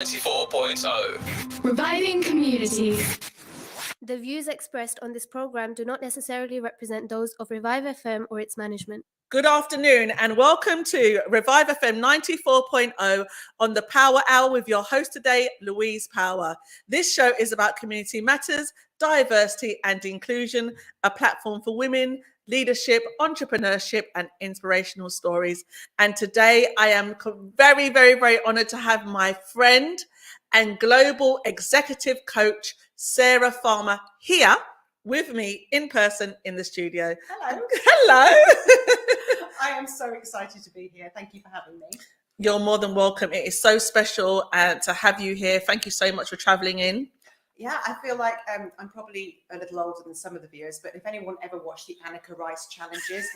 94.0 Reviving communities. The views expressed on this program do not necessarily represent those of Revive FM or its management. Good afternoon and welcome to Revive FM 94.0 on the Power Hour with your host today, Louise Power. This show is about community matters, diversity and inclusion, a platform for women, leadership, entrepreneurship and inspirational stories. And today I am very, very, very honored to have my friend and global executive coach, Sarah Farmer, here with me in person in the studio. Hello. Hello. I am so excited to be here. Thank you for having me. You're more than welcome. It is so special to have you here. Thank you so much for traveling in. Yeah, I feel like I'm probably a little older than some of the viewers, but if anyone ever watched the Annika Rice challenges,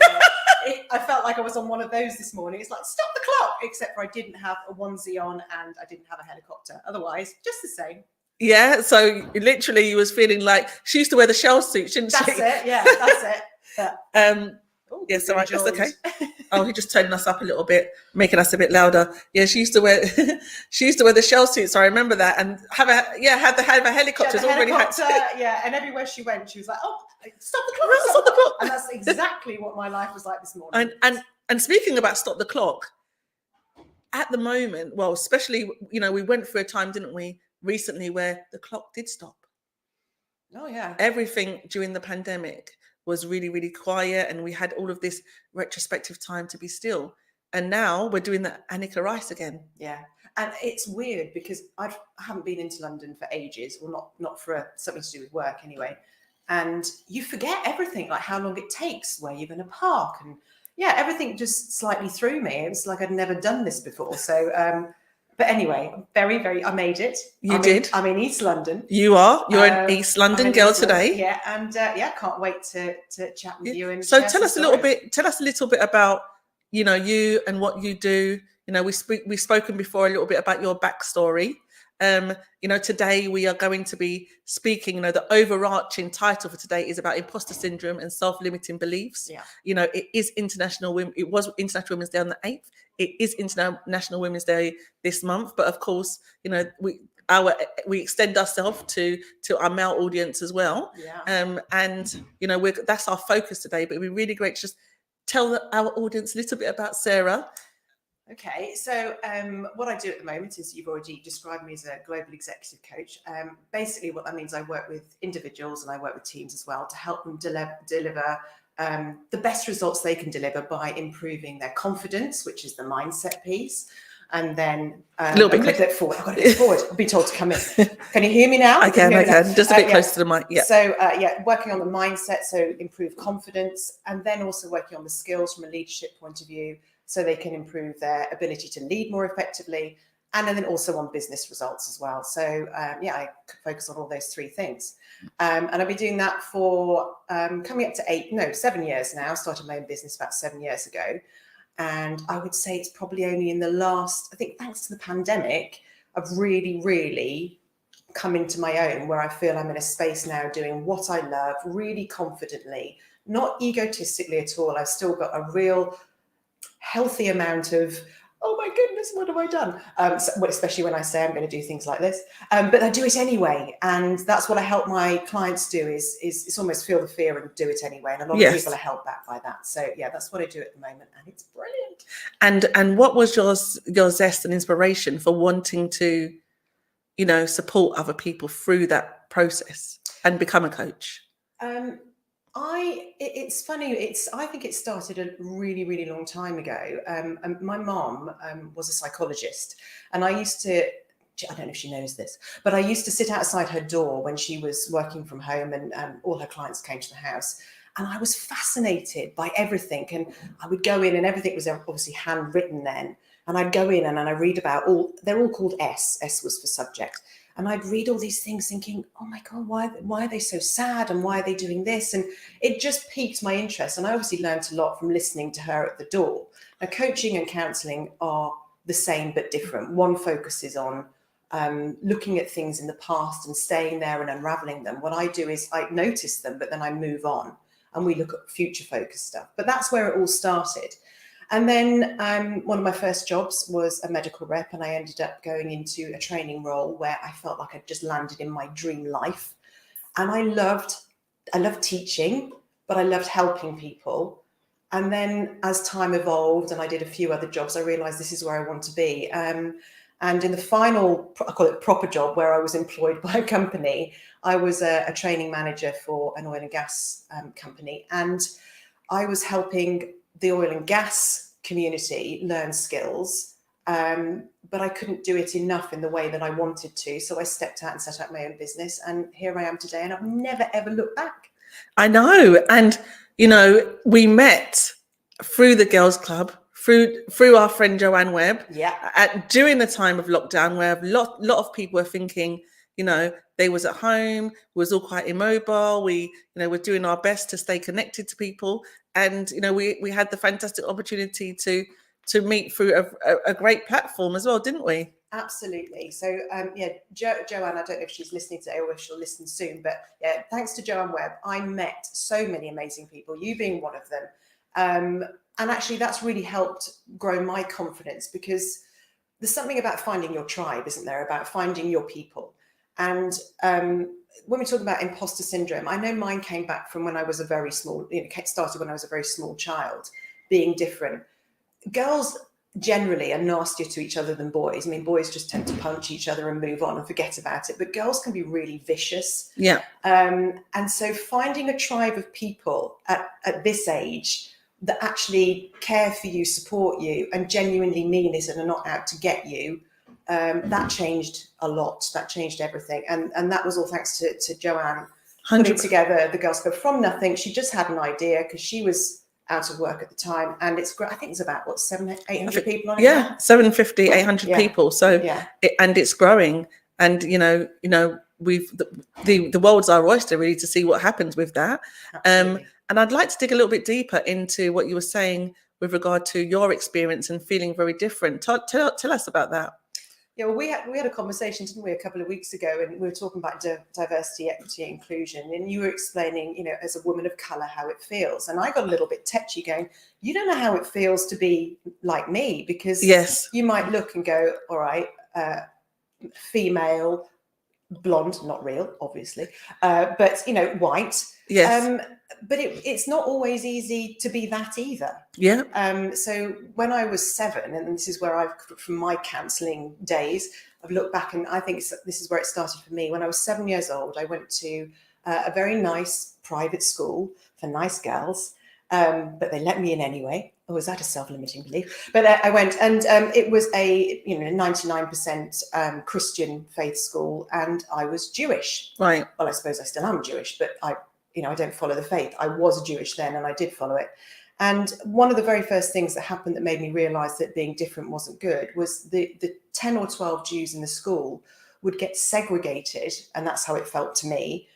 I felt like I was on one of those this morning. It's like, stop the clock, except for I didn't have a onesie on and I didn't have a helicopter. Otherwise, just the same. Yeah, so literally you was feeling like she used to wear the shell suit, shouldn't she? That's it, yeah, that's it. But, yes, all right, that's okay. Oh, he just turning us up a little bit, making us a bit louder. Yeah, she used to wear the shell suits. So I remember that, and have a helicopter. Yeah, and everywhere she went, she was like, "Oh, stop the clock, stop the clock!" And that's exactly what my life was like this morning. And speaking about stop the clock, at the moment, well, especially we went through a time, didn't we, recently where the clock did stop. Oh yeah, everything during the pandemic was really, really quiet, and we had all of this retrospective time to be still. And now we're doing the Annika Rice again. Yeah, and it's weird because I haven't been into London for ages, well, not for something to do with work anyway. And you forget everything, like how long it takes, where you're going to park, and yeah, everything just slightly threw me. It was like I'd never done this before. So, but anyway, very, very, I made it. I'm in East London. You are. You're an East London girl today. Yeah, and can't wait to chat with you. And so tell us a little bit about you and what you do. We've spoken before a little bit about your backstory. Today we are going to be speaking. The overarching title for today is about imposter syndrome and self-limiting beliefs. Yeah. It is It was International Women's Day on the 8th. It is International Women's Day this month, but of course, we extend ourselves to our male audience as well. Yeah. That's our focus today. But it'd be really great to just tell our audience a little bit about Sarah. Okay, so what I do at the moment is, you've already described me as a global executive coach. Basically, what that means, I work with individuals and I work with teams as well to help them deliver the best results they can deliver by improving their confidence, which is the mindset piece. And then a little bit forward. I've got to get forward. I've been told to come in. Can you hear me now? I can. Just a bit closer to the mic. Yeah. So working on the mindset, so improve confidence, and then also working on the skills from a leadership point of view, so they can improve their ability to lead more effectively, and then also on business results as well. So I focus on all those three things. And I've been doing that for coming up to 7 years now. I started my own business about 7 years ago. And I would say it's probably only in the last, I think thanks to the pandemic, I've really, really come into my own, where I feel I'm in a space now doing what I love really confidently, not egotistically at all. I've still got a real healthy amount of, oh my goodness, what have I done? Especially when I say I'm going to do things like this, but I do it anyway. And that's what I help my clients do is it's almost feel the fear and do it anyway. And a lot of people are held back by that. So yeah, that's what I do at the moment. And it's brilliant. And what was your zest and inspiration for wanting to, support other people through that process and become a coach? It's funny. I think it started a really, really long time ago. My mom was a psychologist, and I don't know if she knows this, but I used to sit outside her door when she was working from home, and all her clients came to the house. And I was fascinated by everything. And I would go in, and everything was obviously handwritten then. And I'd go in and I read about they're all called S. S was for subject. And I'd read all these things thinking, oh my God, why are they so sad? And why are they doing this? And it just piqued my interest. And I obviously learned a lot from listening to her at the door. Now, coaching and counselling are the same but different. One focuses on looking at things in the past and staying there and unraveling them. What I do is I notice them, but then I move on and we look at future focused stuff. But that's where it all started. And then one of my first jobs was a medical rep, and I ended up going into a training role where I felt like I'd just landed in my dream life. And I loved teaching, but I loved helping people. And then as time evolved and I did a few other jobs, I realized this is where I want to be. And in the final, I call it proper job, where I was employed by a company, I was a training manager for an oil and gas company. And I was helping the oil and gas community learn skills, but I couldn't do it enough in the way that I wanted to. So I stepped out and set up my own business. And here I am today, and I've never, ever looked back. I know. And, we met through the Girls Club, through our friend Joanne Webb, during the time of lockdown, where a lot of people were thinking, they was at home, was all quite immobile. We, were doing our best to stay connected to people. And, we had the fantastic opportunity to meet through a great platform as well, didn't we? Absolutely. So, Joanne, I don't know if she's listening today or if she'll listen soon, but yeah, thanks to Joanne Webb, I met so many amazing people, you being one of them. And actually that's really helped grow my confidence, because there's something about finding your tribe, isn't there? About finding your people. And when we talk about imposter syndrome, I know mine came back from when I was a very small, started when I was a very small child, being different. Girls generally are nastier to each other than boys. I mean, boys just tend to punch each other and move on and forget about it, but girls can be really vicious. Yeah. And so finding a tribe of people at this age that actually care for you, support you, and genuinely mean it and are not out to get you, that changed a lot. That changed everything. And that was all thanks to Joanne putting together the Girls Club from nothing. She just had an idea because she was out of work at the time, and I think it's about 700-800 people on it. Yeah, 750, 800 people. So and it's growing, and we've the world's our oyster really to see what happens with that. And I'd like to dig a little bit deeper into what you were saying with regard to your experience and feeling very different. Tell us about that. Yeah, well, we had a conversation, didn't we, a couple of weeks ago, and we were talking about diversity, equity, inclusion, and you were explaining, as a woman of colour, how it feels. And I got a little bit tetchy, going, you don't know how it feels to be like me, because you might look and go, all right, female, blonde, not real, obviously, but white. Yes. But it's not always easy to be that either. Yeah. So when I was 7, and this is where from my counselling days, I've looked back, and I think this is where it started for me. When I was 7 years old, I went to a very nice private school for nice girls, but they let me in anyway. Oh, was that a self-limiting belief? But I went, and it was a 99% Christian faith school, and I was Jewish. Right. Well, I suppose I still am Jewish, but I don't follow the faith. I was Jewish then, and I did follow it. And one of the very first things that happened that made me realise that being different wasn't good was the 10 or 12 Jews in the school would get segregated, and that's how it felt to me.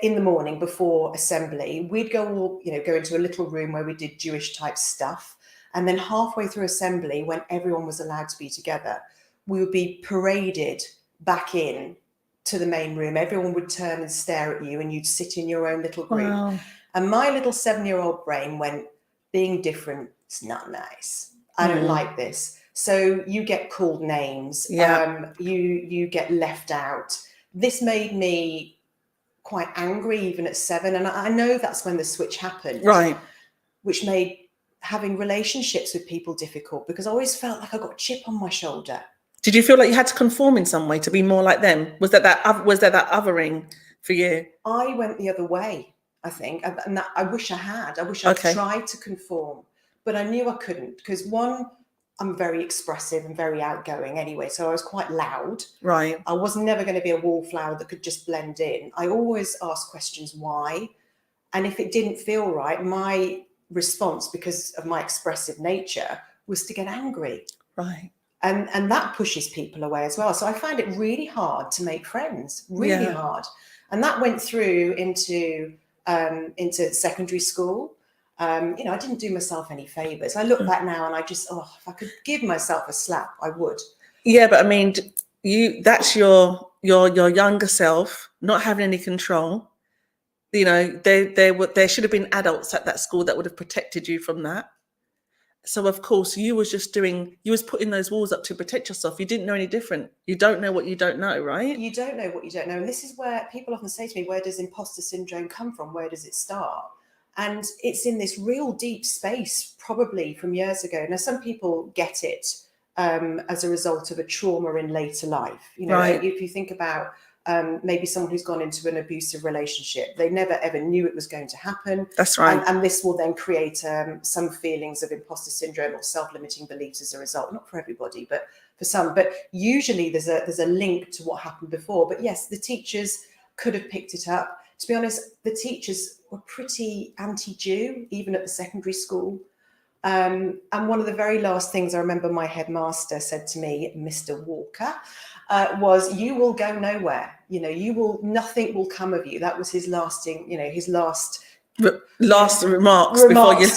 In the morning before assembly, we'd go into a little room where we did Jewish type stuff. And then halfway through assembly, when everyone was allowed to be together, we would be paraded back in to the main room. Everyone would turn and stare at you, and you'd sit in your own little group. Wow. And my little 7-year-old brain went, being different is not nice. I don't like this. So you get called names. Yeah. You get left out. This made me quite angry even at 7, and I know that's when the switch happened, right, which made having relationships with people difficult, because I always felt like I got a chip on my shoulder. Did you feel like you had to conform in some way to be more like them? Was there that othering for you? I went the other way, I think, and I wish I had. I wish I'd tried to conform, but I knew I couldn't, because one, I'm very expressive and very outgoing anyway, so I was quite loud. Right. I was never going to be a wallflower that could just blend in. I always asked questions why, and if it didn't feel right, my response, because of my expressive nature, was to get angry. Right. And that pushes people away as well. So I found it really hard to make friends, really hard, and that went through into secondary school. I didn't do myself any favors. I look back now and I just, if I could give myself a slap, I would. Yeah, but I mean, that's your younger self not having any control. There should have been adults at that school that would have protected you from that. So of course you was putting those walls up to protect yourself. You didn't know any different. You don't know what you don't know, right? You don't know what you don't know. And this is where people often say to me, where does imposter syndrome come from? Where does it start? And it's in this real deep space, probably from years ago. Now, some people get it as a result of a trauma in later life. You know, Right. if you think about maybe someone who's gone into an abusive relationship, they never ever knew it was going to happen. That's right. And this will then create some feelings of imposter syndrome or self-limiting beliefs as a result. Not for everybody, but for some. But usually there's a link to what happened before. But yes, the teachers could have picked it up. To be honest, the teachers were pretty anti-Jew, even at the secondary school. And one of the very last things I remember my headmaster said to me, Mr. Walker, was, "You will go nowhere. You know, nothing will come of you." That was his lasting, his last remarks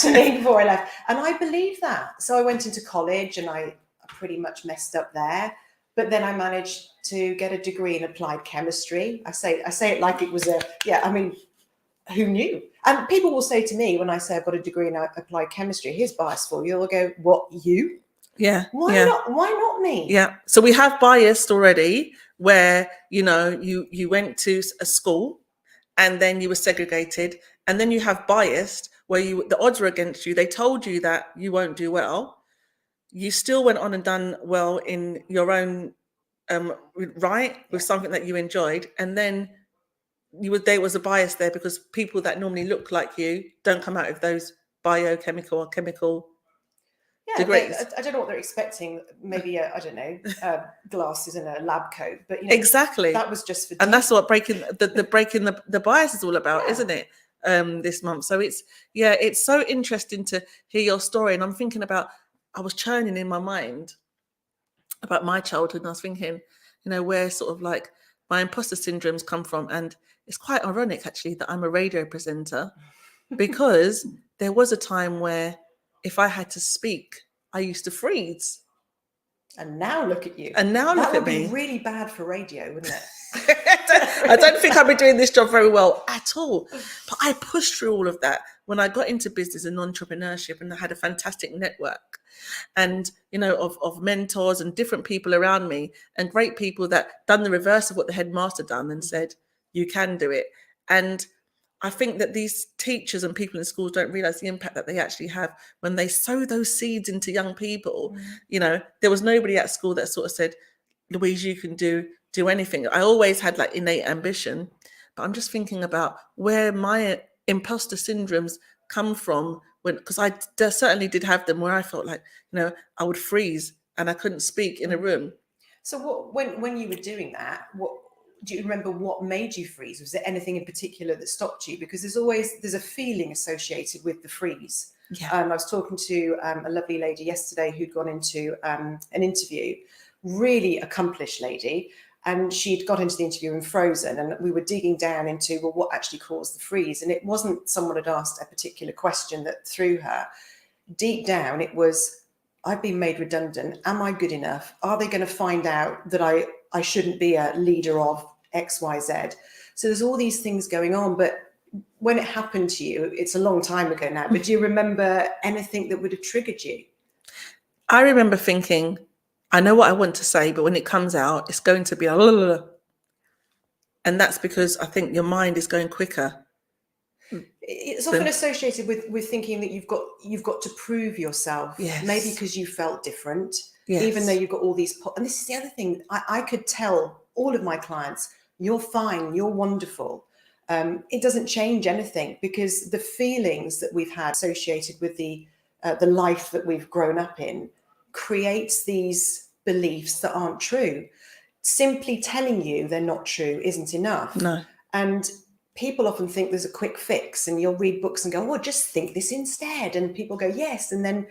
to me before I left. And I believe that. So I went into college and I pretty much messed up there. But then I managed to get a degree in applied chemistry. I say it like it was who knew? And people will say to me when I say I've got a degree in applied chemistry, here's bias for you. They'll go, "What, you? Yeah. Why not me?" Yeah. So we have biased already where, you went to a school and then you were segregated. And then you have biased where the odds were against you. They told you that you won't do well. You still went on and done well in your own with something that you enjoyed. And then there was a bias there because people that normally look like you don't come out of those biochemical or chemical degrees. I don't know what they're expecting. Maybe glasses and a lab coat, but exactly, that was just for. And that's what breaking the bias is all about, isn't it? This month, so it's so interesting to hear your story. And I'm thinking about, I was churning in my mind about my childhood, and I was thinking, where sort of like my imposter syndromes come from. And it's quite ironic actually that I'm a radio presenter because there was a time where if I had to speak, I used to freeze. And now look at you. And now look at me. That would be really bad for radio, wouldn't it? I don't think I've been doing this job very well at all. But I pushed through all of that when I got into business and entrepreneurship, and I had a fantastic network and, of mentors and different people around me, and great people that done the reverse of what the headmaster done and said, you can do it. And I think that these teachers and people in schools don't realize the impact that they actually have when they sow those seeds into young people. There was nobody at school that sort of said, Louise, you can do anything. I always had like innate ambition, but I'm just thinking about where my imposter syndromes come from, because I certainly did have them where I felt like, I would freeze and I couldn't speak in a room. So when you were doing that, do you remember what made you freeze? Was there anything in particular that stopped you? Because there's a feeling associated with the freeze. Yeah. I was talking to a lovely lady yesterday who'd gone into an interview, really accomplished lady, and she'd got into the interview and frozen, and we were digging down into, well, what actually caused the freeze? And it wasn't someone had asked a particular question that threw her. Deep down, it was, I've been made redundant. Am I good enough? Are they going to find out that I shouldn't be a leader of XYZ? So there's all these things going on. But when it happened to you, it's a long time ago now, but do you remember anything that would have triggered you? I remember thinking, I know what I want to say, but when it comes out, it's going to be a and that's because I think your mind is going quicker. It's often associated with thinking that you've got to prove yourself. Yes. Maybe because you felt different, yes. Even though you've got all these. And this is the other thing. I could tell all of my clients, you're fine, you're wonderful. It doesn't change anything, because the feelings that we've had associated with the life that we've grown up in creates these beliefs that aren't true. Simply telling you they're not true isn't enough. No. And people often think there's a quick fix, and you'll read books and go, well, just think this instead. And people go, yes. And then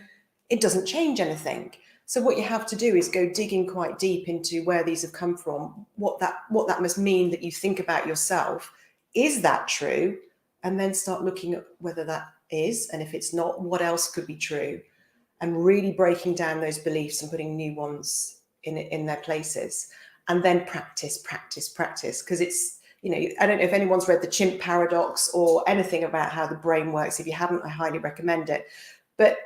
it doesn't change anything. So what you have to do is go digging quite deep into where these have come from, what that must mean that you think about yourself. Is that true? And then start looking at whether that is. And if it's not, what else could be true? And really breaking down those beliefs and putting new ones in their places. And then practice, because it's, I don't know if anyone's read the Chimp Paradox or anything about how the brain works. If you haven't, I highly recommend it. But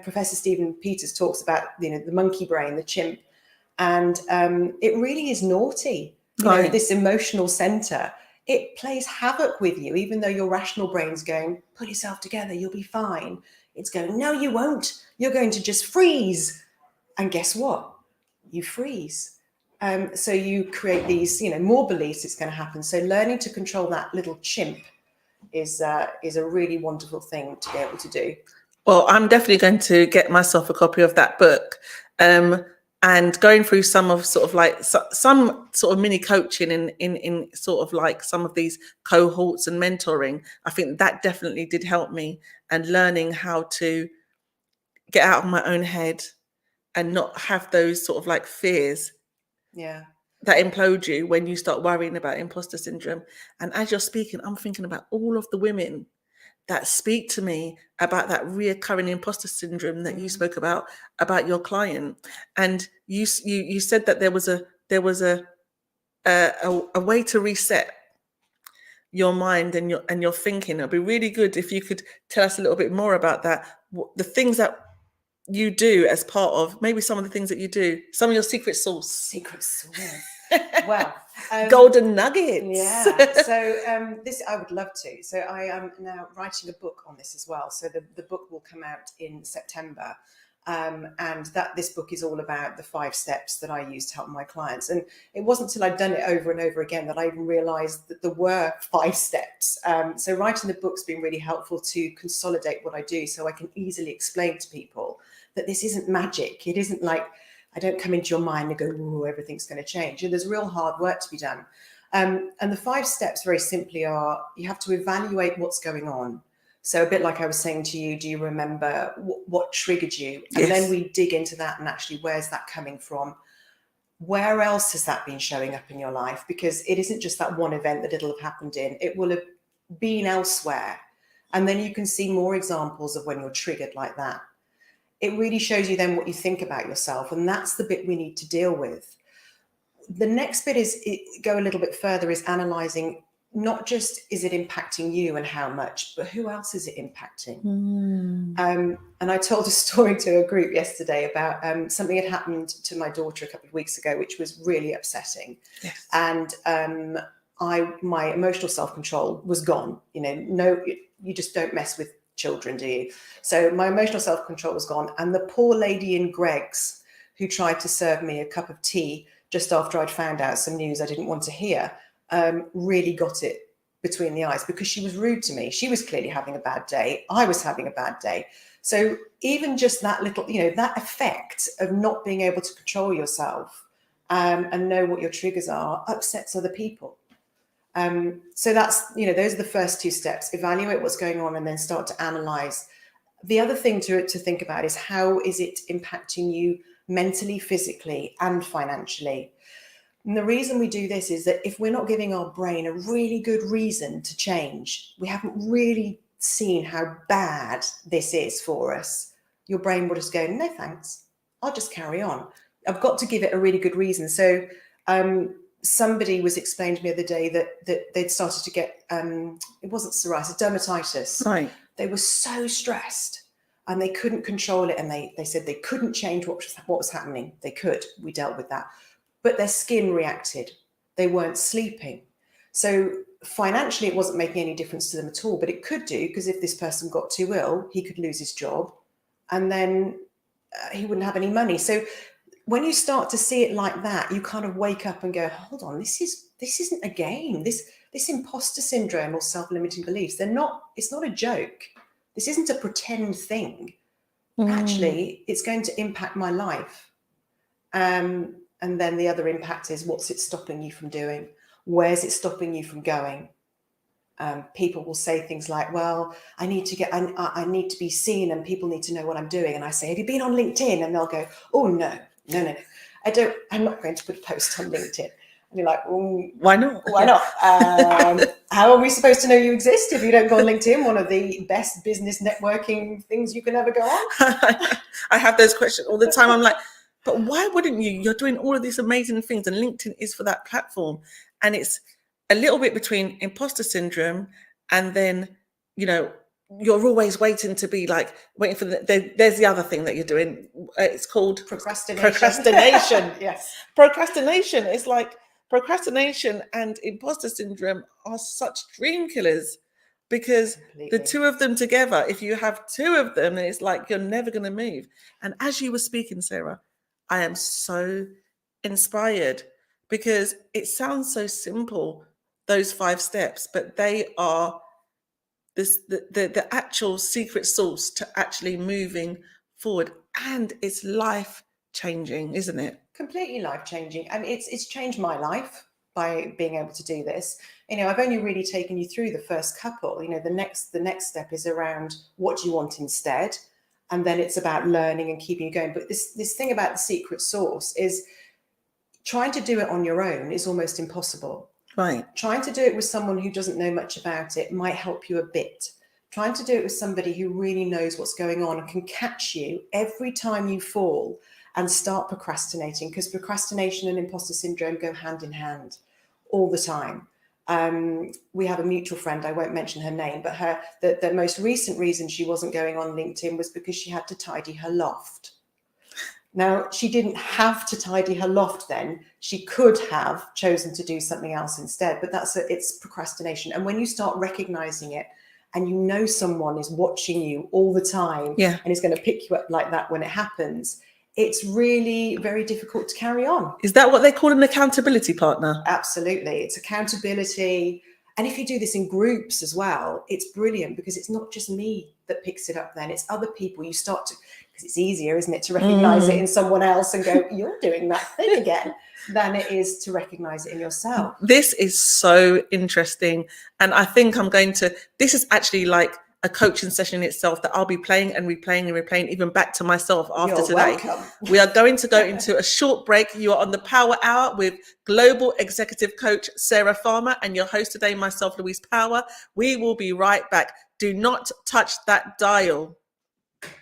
Professor Stephen Peters talks about, the monkey brain, the chimp, and it really is naughty. Right. This emotional center, it plays havoc with you, even though your rational brain's going, put yourself together, you'll be fine. It's going, no, you won't. You're going to just freeze. And guess what? You freeze. So you create these, more beliefs it's going to happen. So learning to control that little chimp is a really wonderful thing to be able to do. Well, I'm definitely going to get myself a copy of that book, and going through some of sort of like some sort of mini coaching in sort of like some of these cohorts and mentoring. I think that definitely did help me, and learning how to get out of my own head and not have those sort of like fears that implode you when you start worrying about imposter syndrome. And as you're speaking, I'm thinking about all of the women that speak to me about that reoccurring imposter syndrome that you spoke about your client. And you said that there was a way to reset your mind and your thinking. It'd be really good if you could tell us a little bit more about that, the things that you do as part of, maybe some of the things that you do, some of your secret sauce. Well, golden nuggets. Yeah. So this I would love to. So I am now writing a book on this as well. So the book will come out in September. And this book is all about the 5 steps that I use to help my clients. And it wasn't until I'd done it over and over again that I even realized that there were 5 steps. So writing the book's been really helpful to consolidate what I do, so I can easily explain to people that this isn't magic. It isn't like I don't come into your mind and go, "Ooh, everything's going to change." And there's real hard work to be done. And the 5 steps very simply are, you have to evaluate what's going on. So a bit like I was saying to you, do you remember what triggered you? And then we dig into that and actually, where's that coming from? Where else has that been showing up in your life? Because it isn't just that one event that it'll have happened in. It will have been elsewhere. And then you can see more examples of when you're triggered like that. It really shows you then what you think about yourself. And that's the bit we need to deal with. The next bit is go a little bit further, is analysing not just is it impacting you and how much, but who else is it impacting? And I told a story to a group yesterday about something had happened to my daughter a couple of weeks ago, which was really upsetting. Yes. And my emotional self-control was gone. You just don't mess with children, do you? So my emotional self-control was gone. And the poor lady in Greggs who tried to serve me a cup of tea just after I'd found out some news I didn't want to hear, really got it between the eyes, because she was rude to me. She was clearly having a bad day. I was having a bad day. So even just that little, that effect of not being able to control yourself and know what your triggers are upsets other people. So that's, those are the first 2 steps. Evaluate what's going on and then start to analyze. The other thing to think about is, how is it impacting you mentally, physically, and financially? And the reason we do this is that if we're not giving our brain a really good reason to change, we haven't really seen how bad this is for us, your brain will just go, no thanks, I'll just carry on. I've got to give it a really good reason. So somebody was explaining to me the other day that they'd started to get, it wasn't psoriasis, dermatitis. Right. They were so stressed and they couldn't control it. And they said they couldn't change what was happening. They could, we dealt with that. But their skin reacted. They weren't sleeping. So financially, it wasn't making any difference to them at all, but it could do, because if this person got too ill, he could lose his job and then he wouldn't have any money. So when you start to see it like that, you kind of wake up and go, hold on, this isn't a game. This imposter syndrome or self-limiting beliefs, it's not a joke. This isn't a pretend thing. Actually, it's going to impact my life. And then the other impact is, what's it stopping you from doing? Where's it stopping you from going? People will say things like, well, I need to be seen and people need to know what I'm doing. And I say, have you been on LinkedIn? And they'll go, oh, no. I'm not going to put a post on LinkedIn. And you're like, why not? Why not? How are we supposed to know you exist if you don't go on LinkedIn? One of the best business networking things you can ever go on. I have those questions all the time. I'm like, but why wouldn't you? You're doing all of these amazing things, and LinkedIn is for that platform. And it's a little bit between imposter syndrome and then, you're always waiting to be like, waiting for there's the other thing that you're doing. It's called procrastination. Yes. Procrastination is like, procrastination and imposter syndrome are such dream killers, because Completely. the two of them together, if you have two of them, it's like you're never going to move. And as you were speaking, Sarah, I am so inspired, because it sounds so simple, those 5 steps, but they are the actual secret sauce to actually moving forward. And it's life changing, isn't it? Completely life changing. And it's changed my life by being able to do this. You know, I've only really taken you through the first couple. You know, the next step is around what do you want instead, and then it's about learning and keeping you going. But this thing about the secret sauce is trying to do it on your own is almost impossible. Right. Trying to do it with someone who doesn't know much about it might help you a bit. Trying to do it with somebody who really knows what's going on and can catch you every time you fall and start procrastinating, because procrastination and imposter syndrome go hand in hand all the time. We have a mutual friend, I won't mention her name, but the most recent reason she wasn't going on LinkedIn was because she had to tidy her loft. Now, she didn't have to tidy her loft then. She could have chosen to do something else instead, but it's procrastination. And when you start recognizing it, and you know someone is watching you all the time, Yeah, and is going to pick you up like that when it happens, it's really very difficult to carry on. is that what they call an accountability partner? Absolutely. It's accountability. And if you do this in groups as well, it's brilliant, because it's not just me that picks it up then, it's other people. You start to, because it's easier, isn't it, to recognize it in someone else and go, you're doing that thing again, than it is to recognize it in yourself. This is so interesting. And I think this is actually like a coaching session in itself that I'll be playing and replaying and replaying, even back to myself after You're today. welcome. We are going to go into a short break. You are on the Power Hour with Global Executive Coach Sarah Farmer and your host today, myself, Louise Power. We will be right back. Do not touch that dial.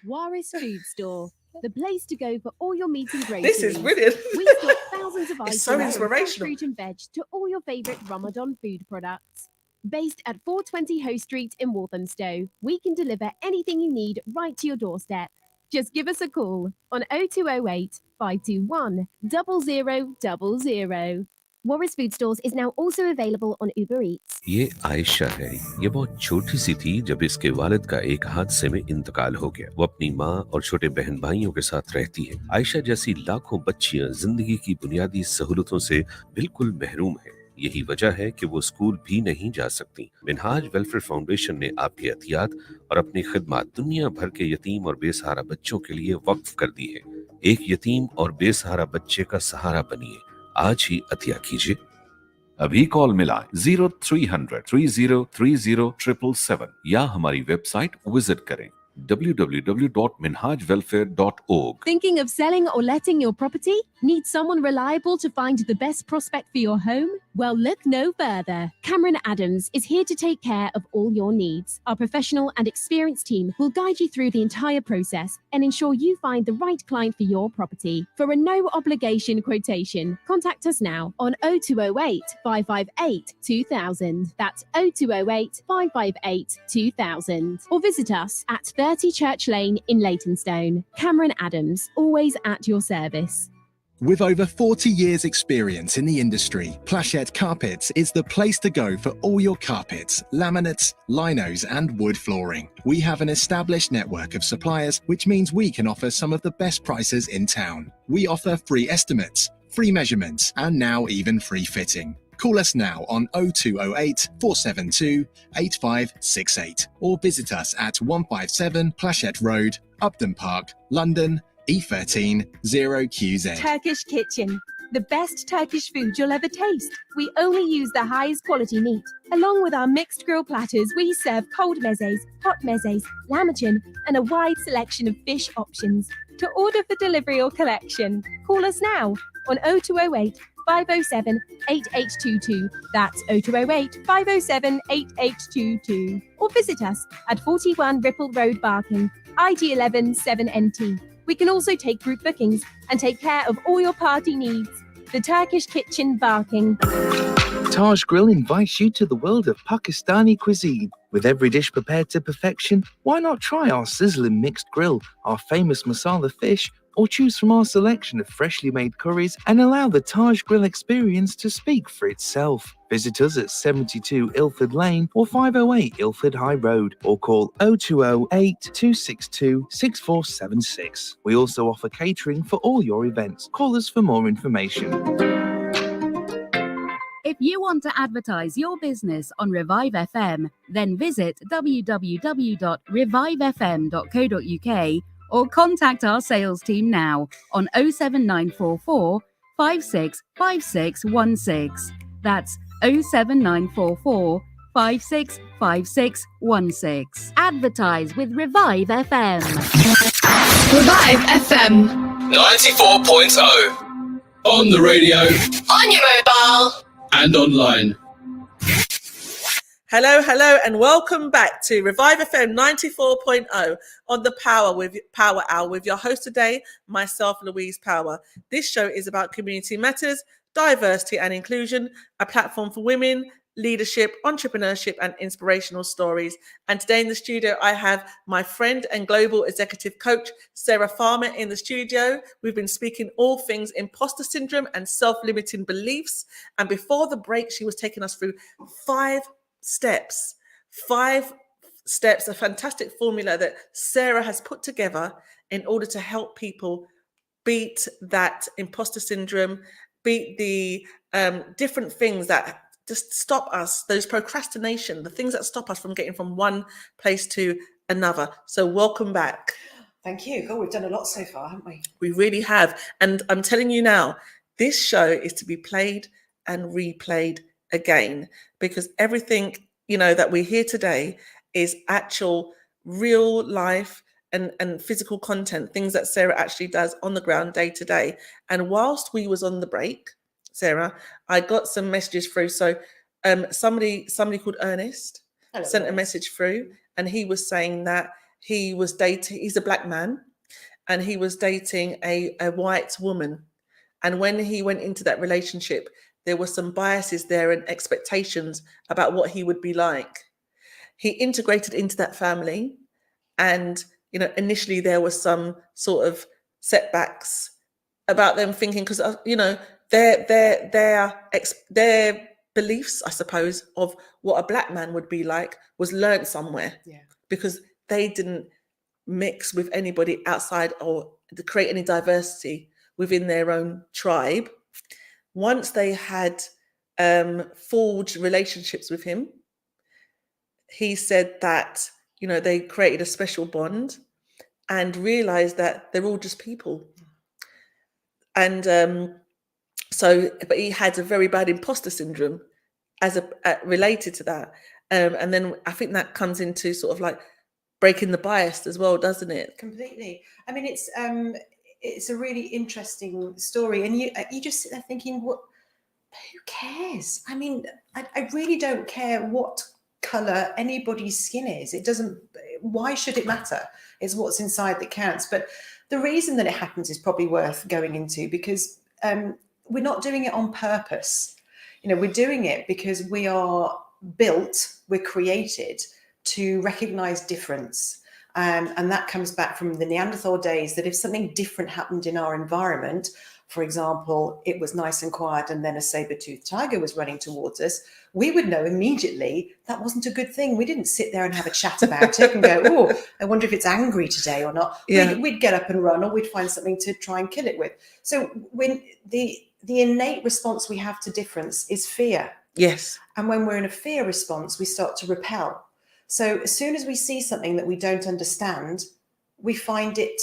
Warris Food Store, the place to go for all your meat and groceries. This is brilliant. We stock thousands of items, so from inspirational. fruit and veg to all your favourite Ramadan food products. Based at 420 Hoe Street in Walthamstow, we can deliver anything you need right to your doorstep. Just give us a call on 0208 521 0000. Warris Food Stores is now also available on Uber Eats. ये आयशा है। ये बहुत छोटी सी थी जब इसके वालिद का एक हादसे में इंतकाल हो गया। वो अपनी माँ और छोटे बहन भाइयों के साथ रहती है। आयशा जैसी लाखों बच्चियां जिंदगी की बुनियादी सहूलतों से बिल्कुल महरूम है। यही वजह है कि वो स्कूल भी नहीं जा सकती। मिनहाज वेलफेयर फाउंडेशन ने आपकी एहतियात और अपनी खिदमत दुनिया भर के यतीम और बेसहारा बच्चों के लिए वक्फ कर दी है। एक यतीम और बेसहारा बच्चे का सहारा बनिए। आज ही अतिया कीजिए। अभी कॉल मिलाएं 0300 3030 या हमारी वेबसाइट विजिट करें www.minhajwelfare.org. Thinking of selling or letting your property? Need someone reliable to find the best prospect for your home? Well, look no further. Cameron Adams is here to take care of all your needs. Our professional and experienced team will guide you through the entire process and ensure you find the right client for your property. For a no obligation quotation, contact us now on 0208 558 2000. That's 0208 558 2000. Or visit us at 30 Church Lane in Leytonstone. Cameron Adams, always at your service. With over 40 years' experience in the industry, Plachette Carpets is the place to go for all your carpets, laminates, linos, and wood flooring. We have an established network of suppliers, which means we can offer some of the best prices in town. We offer free estimates, free measurements, and now even free fitting. Call us now on 0208 472 8568 or visit us at 157 Plachette Road, Upton Park, London, E13 0QZ. Turkish Kitchen, the best Turkish food you'll ever taste. We only use the highest quality meat. Along with our mixed grill platters, we serve cold mezes, hot mezes, lamachin, and a wide selection of fish options. To order for delivery or collection, call us now on 0208 507 8822. That's 0208 507 8822. Or visit us at 41 Ripple Road, Barking, IG11 7NT. We can also take group bookings and take care of all your party needs. The Turkish Kitchen, Barking. Taj Grill invites you to the world of Pakistani cuisine. With every dish prepared to perfection, why not try our sizzling mixed grill, our famous masala fish, or choose from our selection of freshly made curries and allow the Taj Grill experience to speak for itself. Visit us at 72 Ilford Lane or 508 Ilford High Road, or call 0208 262 6476. We also offer catering for all your events. Call us for more information. If you want to advertise your business on Revive FM, then visit www.revivefm.co.uk or contact our sales team now on 07944 565616. That's 07944 565616. Advertise with Revive FM. Revive FM 94.0. On the radio. on your mobile. And online. Hello, and welcome back to Revive FM 94.0 on the Power Hour with your host today, myself, Louise Power. This show is about community matters, diversity and inclusion, a platform for women, leadership, entrepreneurship, and inspirational stories. And today in the studio, I have my friend and global executive coach, Sarah Farmer, in the studio. We've been speaking all things imposter syndrome and self-limiting beliefs. And before the break, she was taking us through 5 steps, a fantastic formula that Sarah has put together in order to help people beat that imposter syndrome, beat the different things that just stop us, those procrastination, the things that stop us from getting from one place to another. So welcome back. Thank you. God, we've done a lot so far, haven't we? We really have. And I'm telling you now, this show is to be played and replayed again, because everything, that we hear today is actual real life and physical content, things that Sarah actually does on the ground day to day. And whilst we was on the break, Sarah, I got some messages through. So somebody called Ernest sent a message through, and he was saying that he was dating, he's a black man, and he was dating a white woman. And when he went into that relationship, there were some biases there and expectations about what he would be like. He integrated into that family, and initially there was some sort of setbacks about them thinking, because their beliefs, I suppose, of what a black man would be like was learned somewhere. Yeah. Because they didn't mix with anybody outside or to create any diversity within their own tribe. Once they had forged relationships with him, he said that, they created a special bond and realized that they're all just people. And but he had a very bad imposter syndrome related to that. And then I think that comes into sort of like breaking the bias as well, doesn't it? Completely. I mean, it's a really interesting story, and you just sit there thinking, who cares? I mean, I really don't care what color anybody's skin is. It doesn't. Why should it matter? It's what's inside that counts. But the reason that it happens is probably worth going into, because we're not doing it on purpose. We're doing it because we are built, we're created to recognize difference. And that comes back from the Neanderthal days, that if something different happened in our environment, for example, it was nice and quiet and then a saber-toothed tiger was running towards us, we would know immediately that wasn't a good thing. We didn't sit there and have a chat about it and go, oh, I wonder if it's angry today or not. Yeah. We'd get up and run, or we'd find something to try and kill it with. So when the innate response we have to difference is fear. Yes. And when we're in a fear response, we start to repel. So as soon as we see something that we don't understand, we find it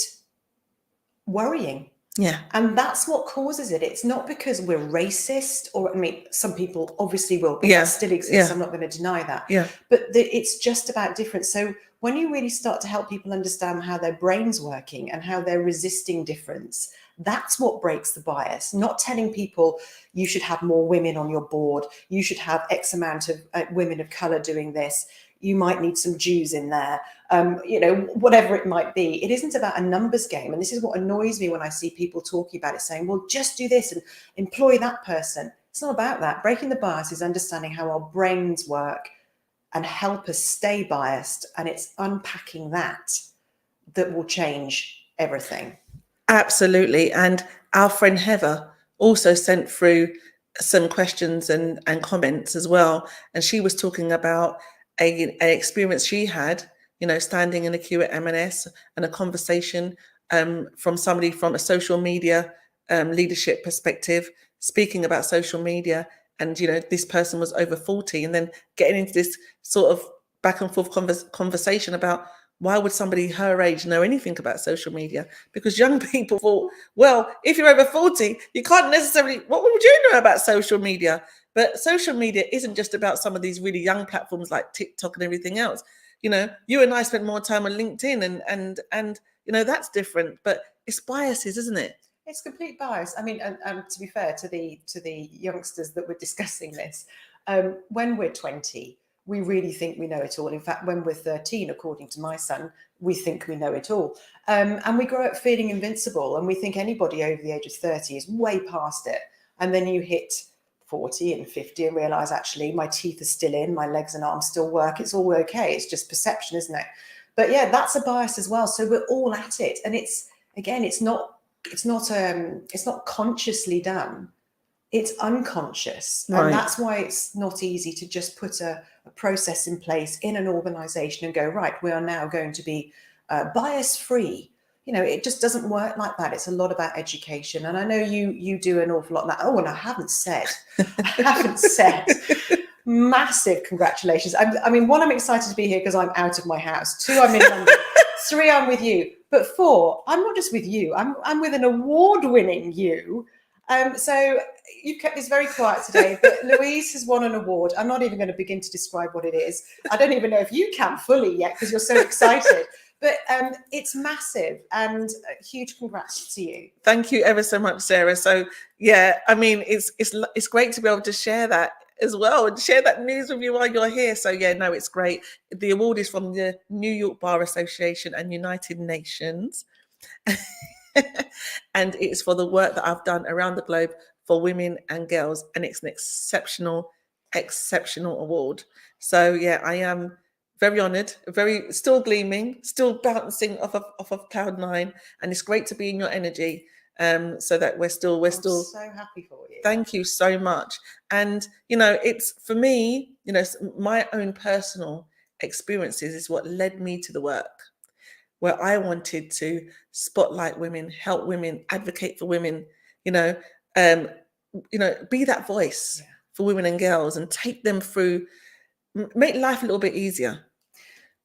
worrying. Yeah. And that's what causes it. It's not because we're racist, or, some people obviously will, but that still exists. Yeah. I'm not going to deny that. Yeah. But it's just about difference. So when you really start to help people understand how their brain's working and how they're resisting difference, that's what breaks the bias. Not telling people you should have more women on your board, you should have X amount of women of color doing this, you might need some Jews in there, whatever it might be. It isn't about a numbers game. And this is what annoys me when I see people talking about it, saying, well, just do this and employ that person. It's not about that. Breaking the bias is understanding how our brains work and help us stay biased. And it's unpacking that will change everything. Absolutely. And our friend Heather also sent through some questions and comments as well. And she was talking about an experience she had, standing in a queue at M&S, and a conversation from somebody from a social media leadership perspective, speaking about social media. And, this person was over 40, and then getting into this sort of back and forth conversation about why would somebody her age know anything about social media? Because young people thought, well, if you're over 40, you can't necessarily, what would you know about social media? But social media isn't just about some of these really young platforms like TikTok and everything else. You and I spent more time on LinkedIn and that's different, but it's biases, isn't it? It's complete bias. I mean, and to be fair to the youngsters that were discussing this, when we're 20, we really think we know it all. In fact, when we're 13, according to my son, we think we know it all. And we grow up feeling invincible, and we think anybody over the age of 30 is way past it. And then you hit 40 and 50 and realize, actually, my teeth are still in, my legs and arms still work. It's all okay. It's just perception, isn't it? But yeah, that's a bias as well. So we're all at it. And it's not consciously done. It's unconscious. Right. And that's why it's not easy to just put a process in place in an organization and go, right, we are now going to be bias free. It just doesn't work like that. It's a lot about education. And I know you do an awful lot of that. Oh, and I haven't said massive congratulations. I mean, one, I'm excited to be here because I'm out of my house. 2, I'm in London. 3, I'm with you. But 4, I'm not just with you. I'm with an award-winning you. So you've kept this very quiet today, but Louise has won an award. I'm not even going to begin to describe what it is. I don't even know if you can fully yet because you're so excited. But it's massive, and huge congrats to you. Thank you ever so much, Sarah. So yeah, I mean, it's great to be able to share that as well and share that news with you while you're here. So yeah, no, it's great. The award is from the New York Bar Association and United Nations. And it's for the work that I've done around the globe for women and girls. And it's an exceptional award. So yeah, I am very honored, still gleaming, still bouncing off of cloud 9. And it's great to be in your energy. So that we're still I'm so happy for you. Thank you so much. And it's for me, my own personal experiences is what led me to the work, where I wanted to spotlight women, help women, advocate for women, be that voice for women and girls and take them through, make life a little bit easier.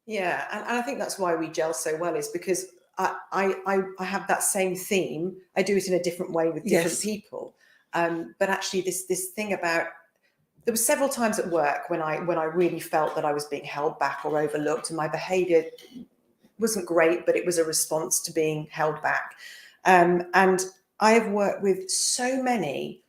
Yeah, and I think that's why we gel so well, is because I have that same theme. I do it in a different way with different people. But actually this thing about, there were several times at work when I really felt that I was being held back or overlooked, and my behavior wasn't great, but it was a response to being held back. And I have worked with so many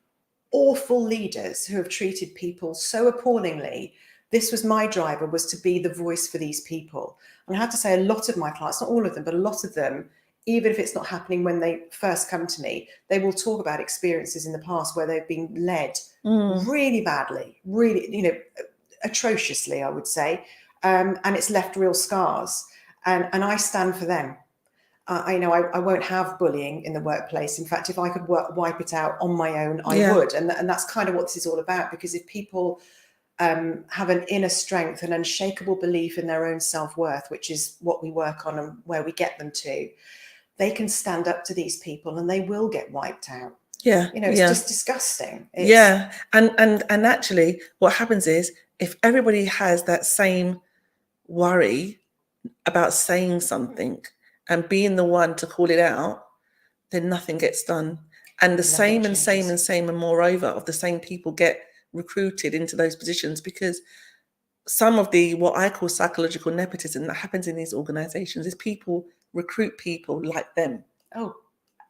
awful leaders who have treated people so appallingly. This was my driver, was to be the voice for these people. And I have to say, a lot of my clients, not all of them, but a lot of them, even if it's not happening when they first come to me, they will talk about experiences in the past where they've been led really badly, really, atrociously, I would say. And it's left real scars. And I stand for them. I won't have bullying in the workplace. In fact, if I could wipe it out on my own, I would. And that's kind of what this is all about. Because if people have an inner strength, an unshakable belief in their own self-worth, which is what we work on and where we get them to, they can stand up to these people and they will get wiped out. Yeah. It's just disgusting. And actually what happens is, if everybody has that same worry about saying something and being the one to call it out, then nothing gets done. And the same and moreover of the same people get recruited into those positions, because some of the, what I call psychological nepotism that happens in these organizations is people recruit people like them. Oh,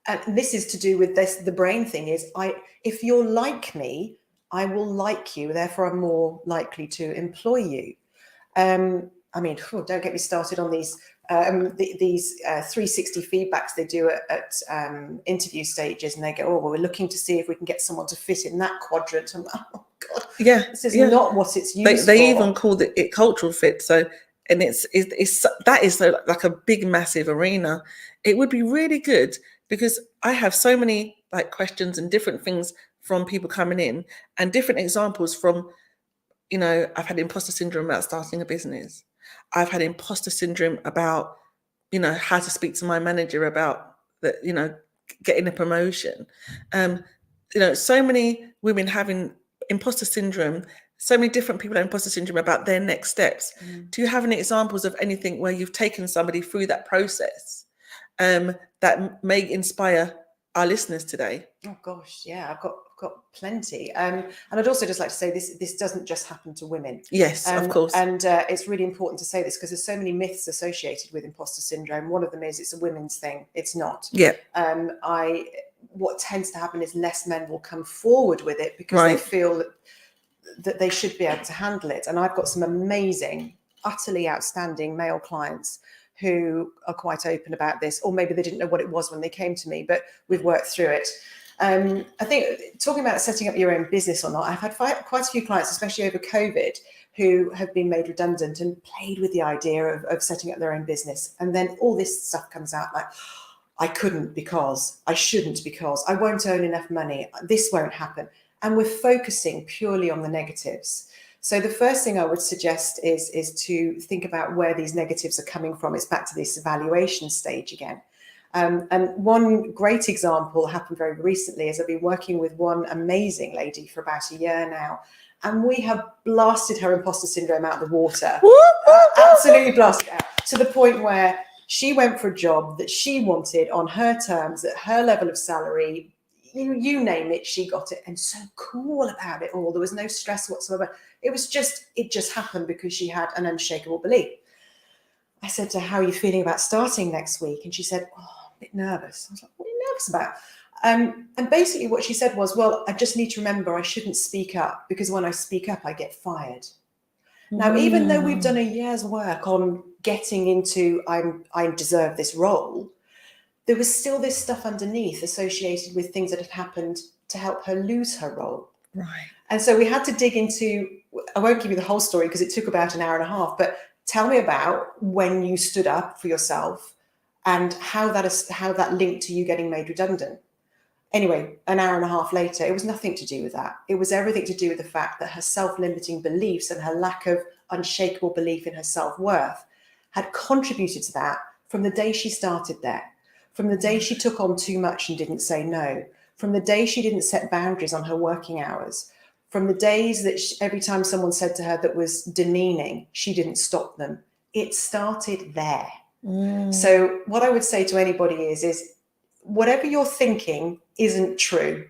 and this is to do with this, the brain thing is, if you're like me, I will like you, therefore I'm more likely to employ you. I mean, don't get me started on these these 360 feedbacks they do at interview stages, and they go, oh, well, we're looking to see if we can get someone to fit in that quadrant. I'm like, oh God, this is not what it's used for. They even called it cultural fit. So, and it's that is like a big, massive arena. It would be really good, because I have so many like questions and different things from people coming in, and different examples from, I've had imposter syndrome about starting a business. I've had imposter syndrome about, how to speak to my manager about that, getting a promotion. So many women having imposter syndrome, so many different people have imposter syndrome about their next steps. Do you have any examples of anything where you've taken somebody through that process that may inspire our listeners today? Oh gosh, yeah, I've got plenty. And I'd also just like to say this doesn't just happen to women. Yes, of course. And it's really important to say this, because there's so many myths associated with imposter syndrome. One of them is it's a women's thing. It's not. Yeah. What tends to happen is less men will come forward with it because they feel that they should be able to handle it. And I've got some amazing, utterly outstanding male clients who are quite open about this, or maybe they didn't know what it was when they came to me, but we've worked through it. I think talking about setting up your own business or not, I've had quite a few clients, especially over COVID, who have been made redundant and played with the idea of setting up their own business. And then all this stuff comes out like, I couldn't because, I shouldn't because, I won't earn enough money, this won't happen. And we're focusing purely on the negatives. So the first thing I would suggest is to think about where these negatives are coming from. It's back to this evaluation stage again. And one great example happened very recently is I've been working with one amazing lady for about a year now, and we have blasted her imposter syndrome out of the water. Absolutely blasted it out, to the point where she went for a job that she wanted on her terms, at her level of salary, you name it, she got it, and so cool about it all. There was no stress whatsoever. It just happened because she had an unshakable belief. I said to her, how are you feeling about starting next week? And she said, oh, I'm a bit nervous. I was like, what are you nervous about? And basically what she said was, well, I just need to remember I shouldn't speak up, because when I speak up, I get fired. Now, even though we've done a year's work on getting into I deserve this role, there was still this stuff underneath associated with things that had happened to help her lose her role. Right. And so we had to dig into, I won't give you the whole story because it took about an hour and a half, but tell me about when you stood up for yourself and how that linked to you getting made redundant. Anyway, an hour and a half later, it was nothing to do with that. It was everything to do with the fact that her self-limiting beliefs and her lack of unshakable belief in her self-worth had contributed to that from the day she started there, from the day she took on too much and didn't say no, from the day she didn't set boundaries on her working hours, from the days that every time someone said to her that was demeaning, she didn't stop them. It started there. So what I would say to anybody is whatever you're thinking isn't true,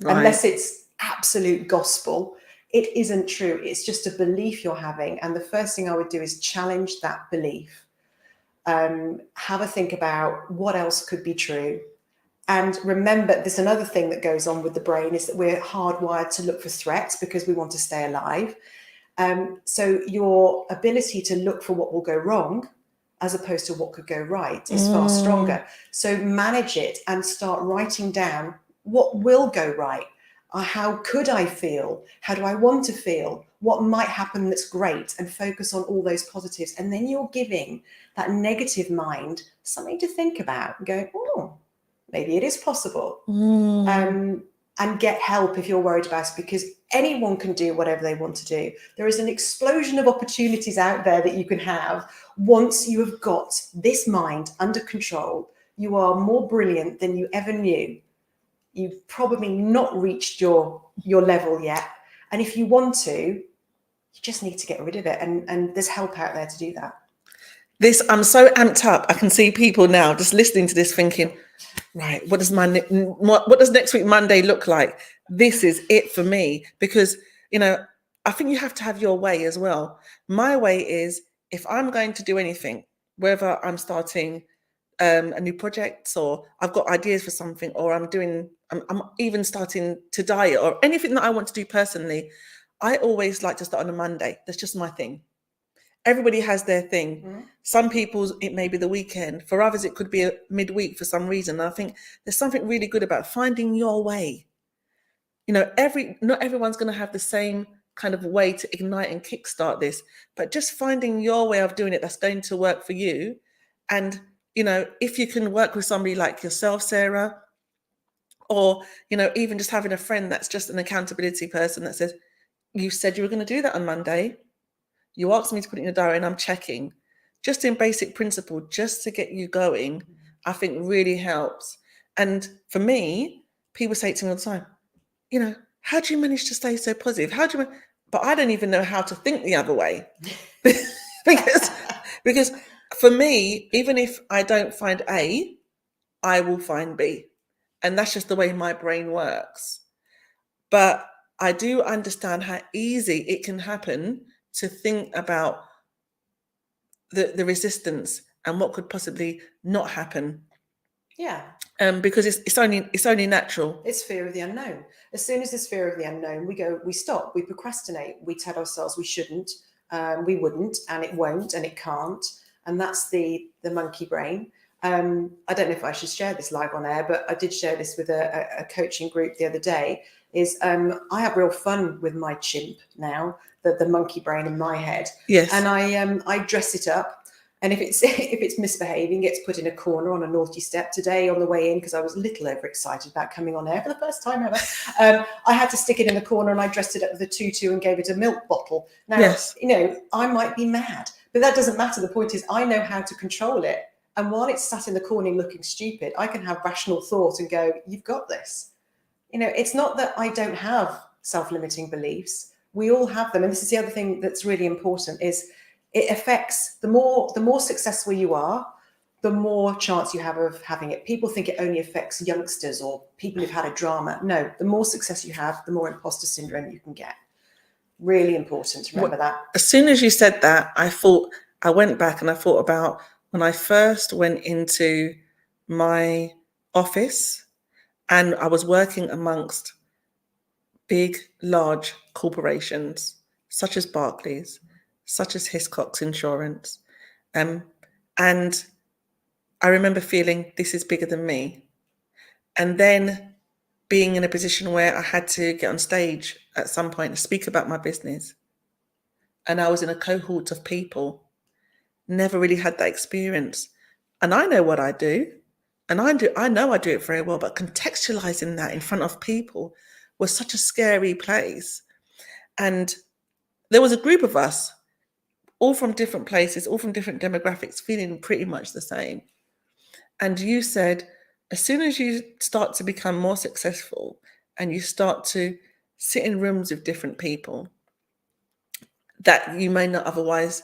unless it's absolute gospel. It isn't true. It's just a belief you're having. And the first thing I would do is challenge that belief. Have a think about what else could be true. And remember, there's another thing that goes on with the brain is that we're hardwired to look for threats because we want to stay alive. So your ability to look for what will go wrong as opposed to what could go right is far stronger. So manage it and start writing down what will go right. How could I feel? How do I want to feel? What might happen that's great? And focus on all those positives. And then you're giving that negative mind something to think about. Going, oh, maybe it is possible. And get help if you're worried about it, because anyone can do whatever they want to do. There is an explosion of opportunities out there that you can have once you have got this mind under control. You are more brilliant than you ever knew. You've probably not reached your level yet. And if you want to, you just need to get rid of it. And there's help out there to do that. I'm so amped up. I can see people now just listening to this thinking, right, what does next week Monday look like? This is it for me. Because, I think you have to have your way as well. My way is, if I'm going to do anything, whether I'm starting a new project, or I've got ideas for something, or I'm even starting to diet, or anything that I want to do personally, I always like to start on a Monday. That's just my thing. everybody has their thing. Some people's, it may be the weekend. For others, it could be a midweek for some reason. And I think there's something really good about finding your way. You know, not everyone's going to have the same kind of way to ignite and kickstart this, but just finding your way of doing it that's going to work for you. And, you know, if you can work with somebody like yourself, Sarah, or, you know, even just having a friend that's just an accountability person that says, you said you were going to do that on Monday. You asked me to put it in your diary and I'm checking. Just in basic principle, just to get you going, I think really helps. And for me, people say it to me all the time, you know, how do you manage to stay so positive? But I don't even know how to think the other way. because for me, even if I don't find A, I will find B. And that's just the way my brain works. But I do understand how easy it can happen to think about the resistance and what could possibly not happen. Yeah. Because it's only natural. It's fear of the unknown. As soon as there's fear of the unknown, we stop, we procrastinate, we tell ourselves we shouldn't, we wouldn't, and it won't, and it can't. And that's the monkey brain. I don't know if I should share this live on air, but I did share this with a coaching group the other day. I have real fun with my chimp now, the monkey brain in my head. Yes. And I dress it up. And if it's misbehaving, it gets put in a corner on a naughty step. Today on the way in, because I was a little overexcited about coming on air for the first time ever, I had to stick it in the corner and I dressed it up with a tutu and gave it a milk bottle. Now, yes. You know, I might be mad, but that doesn't matter. The point is I know how to control it. And while it's sat in the corner looking stupid, I can have rational thought and go, you've got this. You know, it's not that I don't have self-limiting beliefs. We all have them. And this is the other thing that's really important is it affects the more successful you are, the more chance you have of having it. People think it only affects youngsters or people who've had a drama. No, the more success you have, the more imposter syndrome you can get. Really important to remember that. As soon as you said that, I went back and I thought about when I first went into my office and I was working amongst big, large corporations such as Barclays, such as Hiscox Insurance. And I remember feeling this is bigger than me. And then being in a position where I had to get on stage at some point to speak about my business. And I was in a cohort of people, never really had that experience. And I know what I do. And I know I do it very well, but contextualizing that in front of people was such a scary place. And there was a group of us, all from different places, all from different demographics, feeling pretty much the same. And you said, as soon as you start to become more successful and you start to sit in rooms with different people that you may not otherwise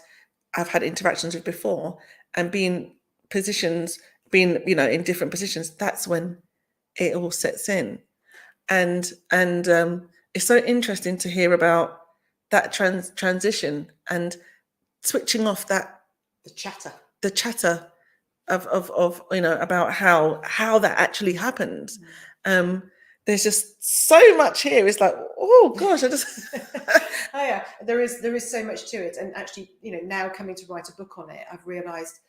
have had interactions with before and being in different positions, that's when it all sets in. And it's so interesting to hear about that transition and switching off the chatter of about how that actually happens. There's just so much here. It's like, oh gosh, I just oh yeah, there is so much to it. And actually, now coming to write a book on it, I've realized,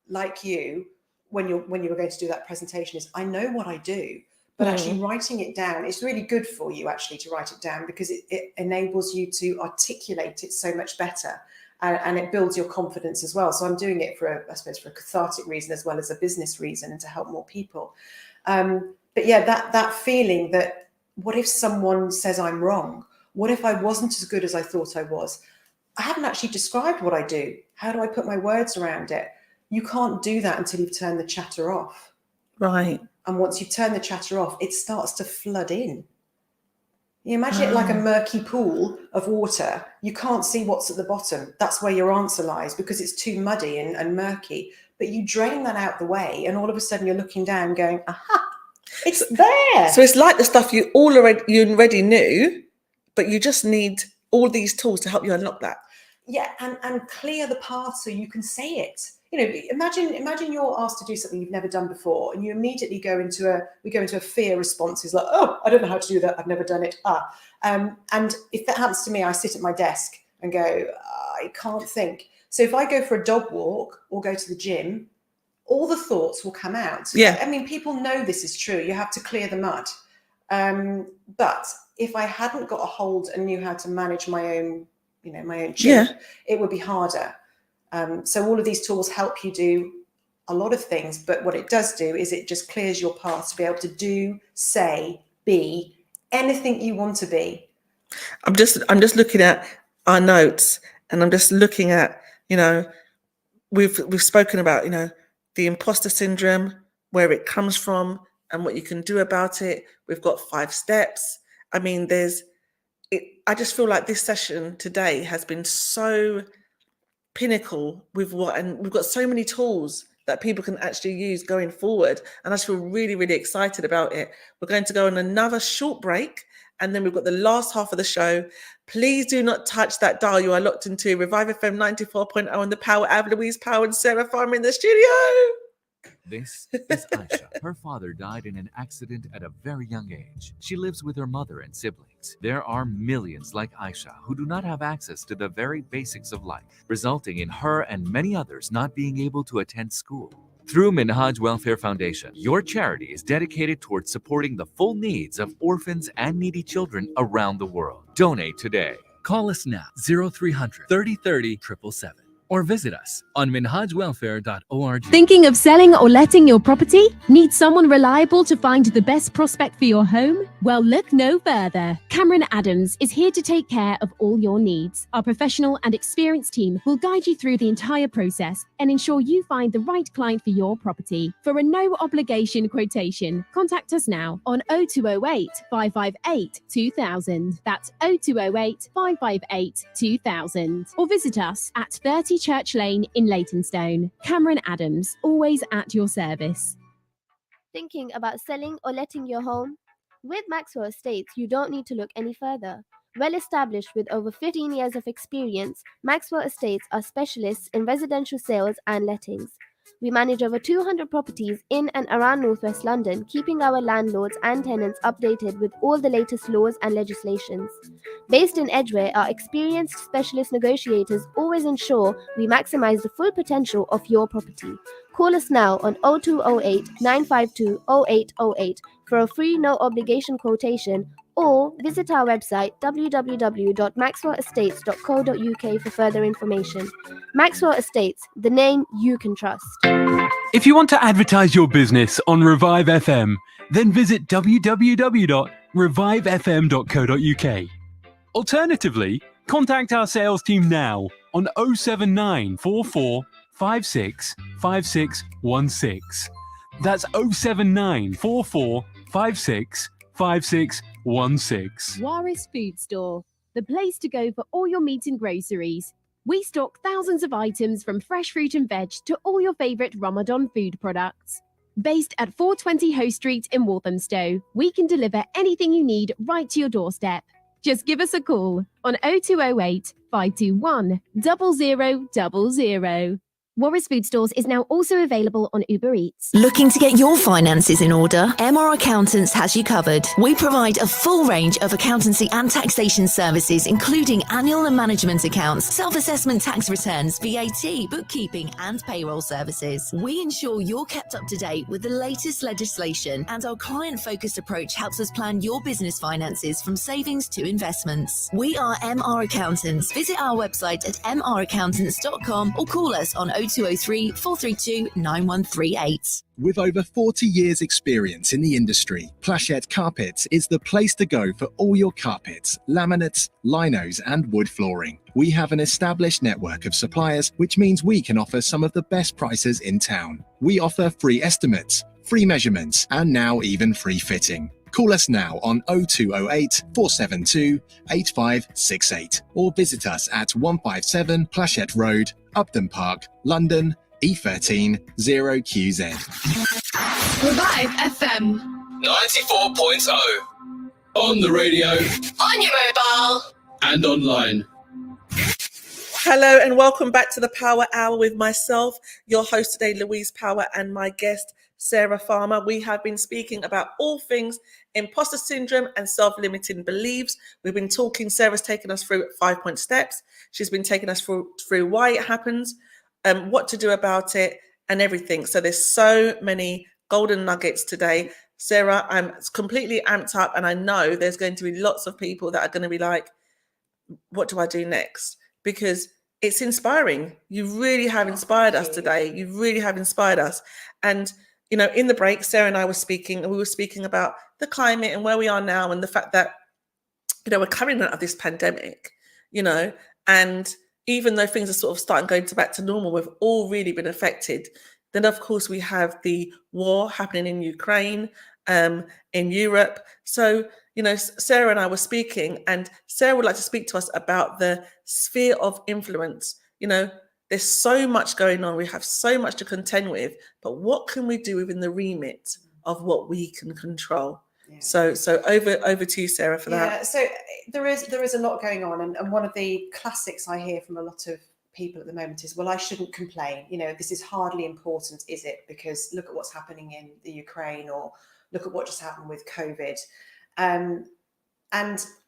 like you, when you were going to do that presentation, is I know what I do. But actually writing it down, it's really good for you actually to write it down because it enables you to articulate it so much better. And it builds your confidence as well. So I'm doing it for a cathartic reason as well as a business reason and to help more people. But yeah, that feeling that what if someone says I'm wrong? What if I wasn't as good as I thought I was? I haven't actually described what I do. How do I put my words around it? You can't do that until you've turned the chatter off. Right. And once you've turned the chatter off, it starts to flood in. You imagine it like a murky pool of water. You can't see what's at the bottom. That's where your answer lies because it's too muddy and murky. But you drain that out the way and all of a sudden you're looking down going, aha, it's there. So it's like the stuff you already knew, but you just need all these tools to help you unlock that. Yeah, and clear the path so you can say it. Imagine you're asked to do something you've never done before, and you immediately go into a fear response. Is like, oh, I don't know how to do that. I've never done it. And if that happens to me, I sit at my desk and go, I can't think. So if I go for a dog walk or go to the gym, all the thoughts will come out. Yeah. I mean, people know this is true. You have to clear the mud. But if I hadn't got a hold and knew how to manage my own, my own chimp, it would be harder. So all of these tools help you do a lot of things, but what it does do is it just clears your path to be able to do, say, be anything you want to be. I'm just looking at our notes, and I'm just looking at, we've spoken about, the imposter syndrome, where it comes from and what you can do about it. We've got 5 steps. I mean, I just feel like this session today has been so pinnacle and we've got so many tools that people can actually use going forward. And I just feel really, really excited about it. We're going to go on another short break, and then we've got the last half of the show. Please do not touch that dial. You are locked into Revive FM 94.0 on the Power Hour. Louise Power and Sarah Farmer in the studio. This is Aisha. Her father died in an accident at a very young age. She lives with her mother and siblings. There are millions like Aisha who do not have access to the very basics of life, resulting in her and many others not being able to attend school. Through Minhaj Welfare Foundation, your charity is dedicated towards supporting the full needs of orphans and needy children around the world. Donate today. Call us now, 0300 3030 777. Or visit us on minhajwelfare.org. Thinking of selling or letting your property? Need someone reliable to find the best prospect for your home? Well, look no further. Cameron Adams is here to take care of all your needs. Our professional and experienced team will guide you through the entire process and ensure you find the right client for your property. For a no obligation quotation, contact us now on 0208 558 2000. That's 0208 558 2000. Or visit us at 30 Church Lane in Leytonstone. Cameron Adams, always at your service. Thinking about selling or letting your home? With Maxwell Estates, you don't need to look any further. Well established with over 15 years of experience, Maxwell Estates are specialists in residential sales and lettings. We manage over 200 properties in and around Northwest London, keeping our landlords and tenants updated with all the latest laws and legislations. Based in Edgware, our experienced specialist negotiators always ensure we maximize the full potential of your property. Call us now on 0208 952 0808 for a free no obligation quotation, or visit our website www.maxwellestates.co.uk for further information. Maxwell Estates, the name you can trust. If you want to advertise your business on Revive FM, then visit www.revivefm.co.uk. Alternatively, contact our sales team now on 07944 56 5616. That's 07944 56 5616. Waris Food Store, the place to go for all your meat and groceries. We stock thousands of items from fresh fruit and veg to all your favourite Ramadan food products. Based at 420 Hoe Street in Walthamstow, we can deliver anything you need right to your doorstep. Just give us a call on 0208 521 0000. Waris Food Stores is now also available on Uber Eats. Looking to get your finances in order? MR Accountants has you covered. We provide a full range of accountancy and taxation services, including annual and management accounts, self-assessment tax returns, VAT, bookkeeping, and payroll services. We ensure you're kept up to date with the latest legislation, and our client-focused approach helps us plan your business finances from savings to investments. We are MR Accountants. Visit our website at mraccountants.com or call us on 0203 432 9138. With over 40 years experience in the industry, Plachette Carpets is the place to go for all your carpets, laminates, linos and wood flooring. We have an established network of suppliers, which means we can offer some of the best prices in town. We offer free estimates, free measurements and now even free fitting. Call us now on 0208 472 8568 or visit us at 157 Plachette Road, Upton Park, London, E13 0QZ. Revive FM 94.0. On the radio. On your mobile. And online. Hello and welcome back to the Power Hour with myself, your host today, Louise Power, and my guest Sarah Farmer. We have been speaking about all things imposter syndrome and self-limiting beliefs. We've been talking, Sarah's taken us through 5-point steps. She's been taking us through why it happens, what to do about it, and everything. So there's so many golden nuggets today. Sarah, I'm completely amped up, and I know there's going to be lots of people that are going to be like, what do I do next? Because it's inspiring. You really have inspired us today. You really have inspired us. And, you know, in the break, Sarah and I were speaking, and we were speaking about the climate and where we are now, and the fact that, you know, we're coming out of this pandemic, you know, and even though things are sort of starting going back to normal, we've all really been affected. Then, of course, we have the war happening in Ukraine, in Europe. So, you know, Sarah and I were speaking, and Sarah would like to speak to us about the sphere of influence. You know, there's so much going on. We have so much to contend with, but what can we do within the remit of what we can control? Yeah. So over to you, Sarah, for that. Yeah, so there is a lot going on, and one of the classics I hear from a lot of people at the moment is, well, I shouldn't complain. You know, this is hardly important, is it? Because look at what's happening in the Ukraine, or look at what just happened with COVID. And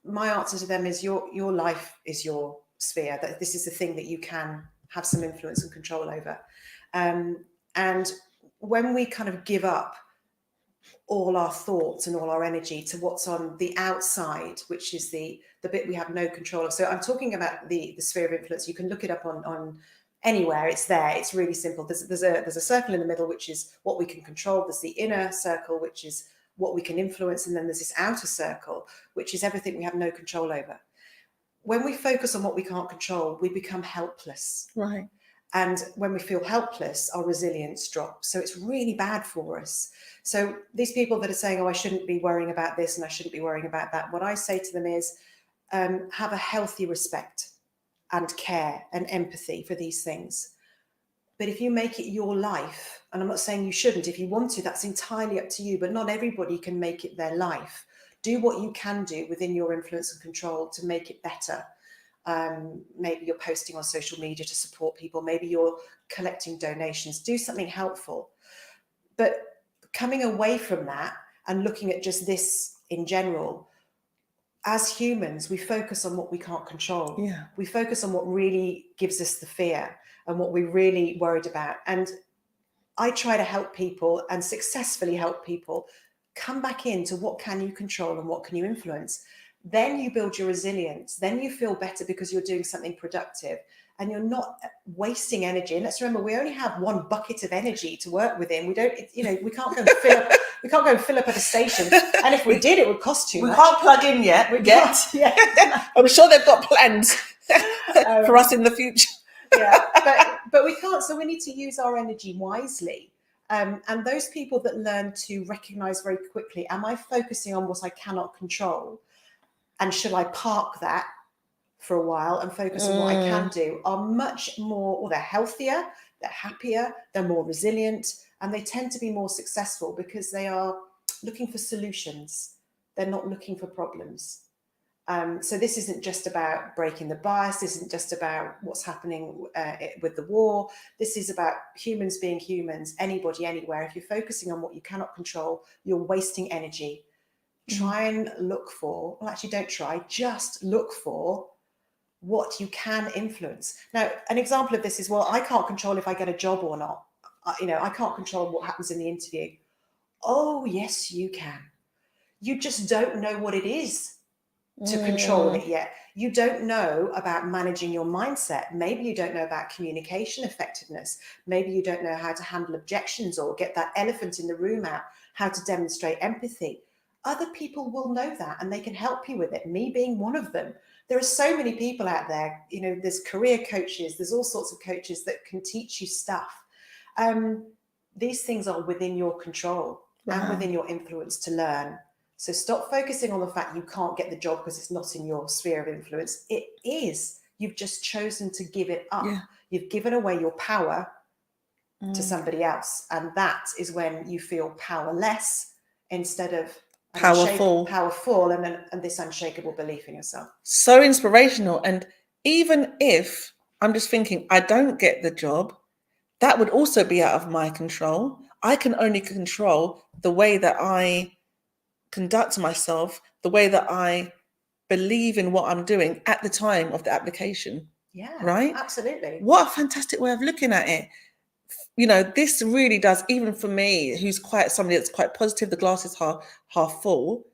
my answer to them is, your life is your sphere. That this is the thing that you can have some influence and control over. And when we kind of give up all our thoughts and all our energy to what's on the outside, which is the bit we have no control of. So I'm talking about the sphere of influence. You can look it up on anywhere. It's there. It's really simple. There's a circle in the middle, which is what we can control. There's the inner circle, which is what we can influence. And then there's this outer circle, which is everything we have no control over. When we focus on what we can't control, we become helpless. Right. And when we feel helpless, our resilience drops. So it's really bad for us. So these people that are saying, oh, I shouldn't be worrying about this and I shouldn't be worrying about that, what I say to them is, have a healthy respect and care and empathy for these things. But if you make it your life, and I'm not saying you shouldn't, if you want to, that's entirely up to you, but not everybody can make it their life. Do what you can do within your influence and control to make it better. Maybe you're posting on social media to support people. Maybe you're collecting donations. Do something helpful. But coming away from that and looking at just this in general, as humans, we focus on what we can't control. Yeah. We focus on what really gives us the fear and what we're really worried about. And I try to help people, and successfully help people, come back into what can you control and what can you influence. Then you build your resilience. Then you feel better because you're doing something productive and you're not wasting energy. And let's remember, we only have one bucket of energy to work within. We don't, you know, we can't go and fill up. We can't go and fill up at a station. And if we did, it would cost too much. We can't plug in yet. Yeah. I'm sure they've got plans for us in the future. Yeah, but we can't. So we need to use our energy wisely. And those people that learn to recognize very quickly, am I focusing on what I cannot control? And should I park that for a while and focus on what I can do, are much more, or they're healthier, they're happier, they're more resilient, and they tend to be more successful because they are looking for solutions. They're not looking for problems. So this isn't just about breaking the bias. This isn't just about what's happening with the war. This is about humans being humans, anybody, anywhere. If you're focusing on what you cannot control, you're wasting energy. Try and look for, well, actually don't try, just look for what you can influence. Now, an example of this is, well, I can't control if I get a job or not. You know, I can't control what happens in the interview. Oh, yes, you can. You just don't know what it is to control it yet. You don't know about managing your mindset. Maybe you don't know about communication effectiveness. Maybe you don't know how to handle objections or get that elephant in the room out, how to demonstrate empathy. Other people will know that and they can help you with it, me being one of them. There are so many people out there, you know, there's career coaches, there's all sorts of coaches that can teach you stuff. These things are within your control and within your influence to learn. So stop focusing on the fact you can't get the job because it's not in your sphere of influence. It is. You've just chosen to give it up. Yeah. You've given away your power to somebody else. And that is when you feel powerless instead of powerful and this unshakable belief in yourself. So inspirational. And even if I'm just thinking, I don't get the job, that would also be out of my control. I can only control the way that I conduct myself, the way that I believe in what I'm doing at the time of the application. Yeah, right? Absolutely. What a fantastic way of looking at it. You know, this really does, even for me, who's quite somebody that's quite positive, the glass is half full,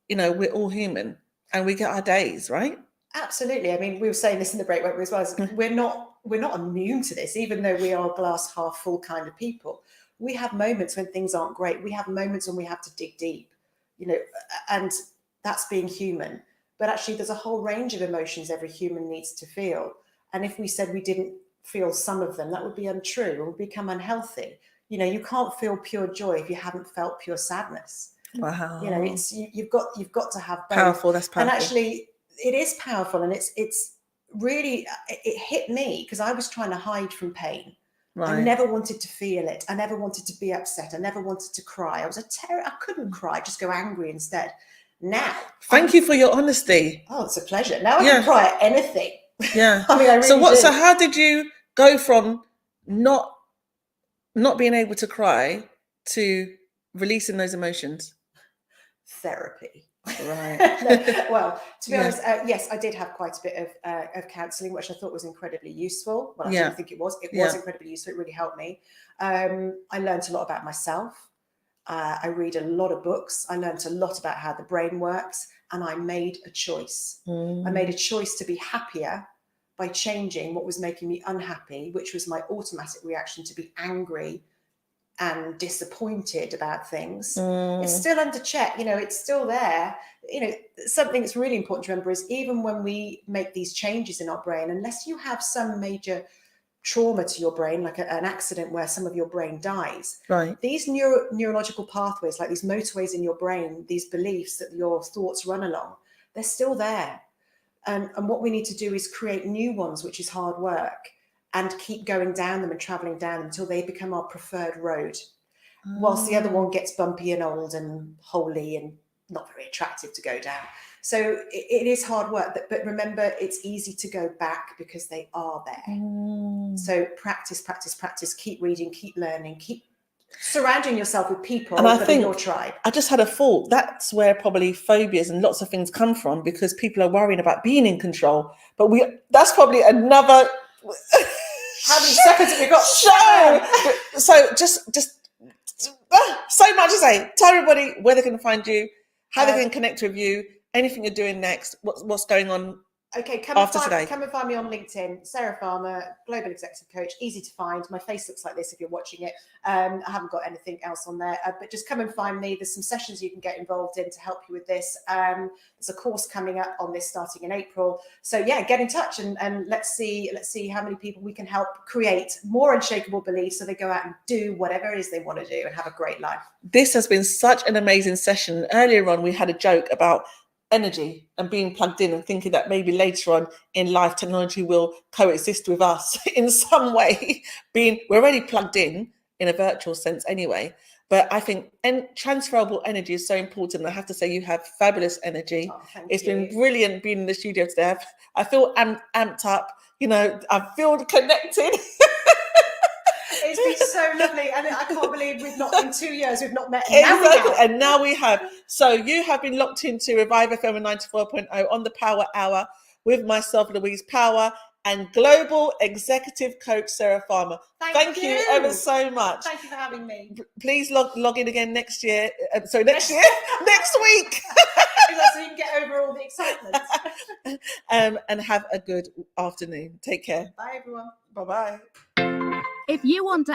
you know, we're all human and we get our days, right? Absolutely. I mean, we were saying this in the break as well. We're not immune to this, even though we are glass half full kind of people. We have moments when things aren't great. We have moments when we have to dig deep, you know, and that's being human. But actually, there's a whole range of emotions every human needs to feel. And if we said we didn't feel some of them, that would be untrue and would become unhealthy. You know, you can't feel pure joy if you haven't felt pure sadness. Wow. You know, it's you've got to have both. Powerful. That's powerful. And actually, it is powerful, and it's really, it hit me because I was trying to hide from pain. Right. I never wanted to feel it. I never wanted to be upset. I never wanted to cry. I was I couldn't cry, just go angry instead. Now, thank you for your honesty. Oh, it's a pleasure. Now I can cry at anything. Yeah. I mean, I really do. So how did you go from not being able to cry to releasing those emotions? Therapy. Right. Well, to be honest, yes, I did have quite a bit of counselling, which I thought was incredibly useful. Well, I didn't think it was. It was incredibly useful. It really helped me. I learned a lot about myself. I read a lot of books. I learned a lot about how the brain works, and I made a choice. I made a choice to be happier by changing what was making me unhappy, which was my automatic reaction to be angry and disappointed about things. It's still under check, you know, it's still there. You know, something that's really important to remember is even when we make these changes in our brain, unless you have some major trauma to your brain, like an accident where some of your brain dies, right? These neurological pathways, like these motorways in your brain, these beliefs that your thoughts run along, they're still there. And what we need to do is create new ones, which is hard work, and keep going down them and traveling down until they become our preferred road, whilst the other one gets bumpy and old and holy and not very attractive to go down. So it is hard work, but remember, it's easy to go back because they are there. So practice, keep reading, keep learning, keep surrounding yourself with people that are your tribe. I just had a thought. That's where probably phobias and lots of things come from, because people are worrying about being in control. But that's probably another... How many seconds have we got? So just so much to say. Tell everybody where they can find you, how they can connect with you, anything you're doing next, what's going on. Okay, come and find me on LinkedIn, Sarah Farmer, Global Executive Coach, easy to find. My face looks like this if you're watching it. I haven't got anything else on there, but just come and find me. There's some sessions you can get involved in to help you with this. There's a course coming up on this starting in April. So yeah, get in touch and let's see how many people we can help create more unshakable beliefs so they go out and do whatever it is they want to do and have a great life. This has been such an amazing session. Earlier on, we had a joke about energy and being plugged in and thinking that maybe later on in life technology will coexist with us in some way. We're already plugged in a virtual sense anyway, but I think transferable energy is so important. I have to say, you have fabulous energy. It's been brilliant being in the studio today. I feel amped up, you know, I feel connected. It's been so lovely, and I can't believe in 2 years we've not met. And now we have. So you have been locked into Revive FM 94.0 on the Power Hour with myself, Louise Power, and Global Executive Coach Sarah Farmer. Thank you ever so much. Thank you for having me. Please log in again next year. Next week. So you can get over all the excitement. And have a good afternoon. Take care. Bye, everyone. Bye-bye. If you want to